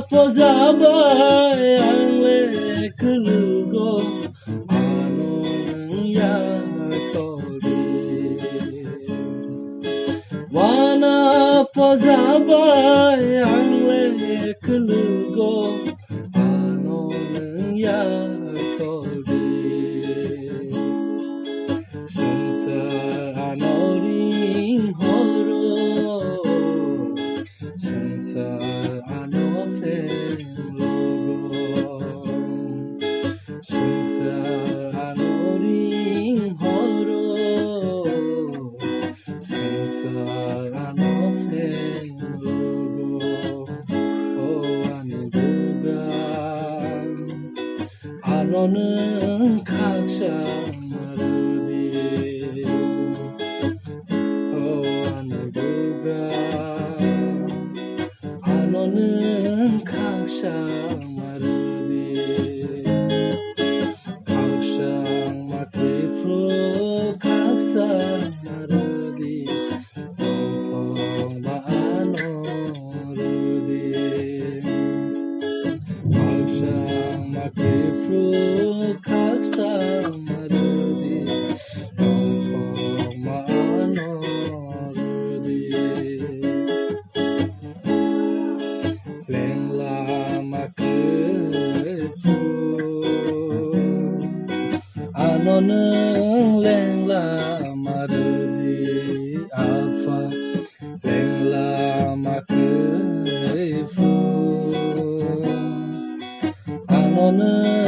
포잡아 양래 그르고 안오는 약돌이 와나 포잡아 양래 그르고 안오는 약돌이 순수한 어린 호로 순수한 어ፌ로고 순수한 어린 호로 순수한 어ፌ로고 아니 누가 안 오는 각자 말으리 아니 누가 안 오는 각자 말으리 각자 마크리프로 각자 말으리 통통 안 오르리 각자 마크리프로 각자 말으리 통통 안 오르리 랭라 마크리프 안 오는 랭라 마르디 알파 랭라 마크리프 안 오는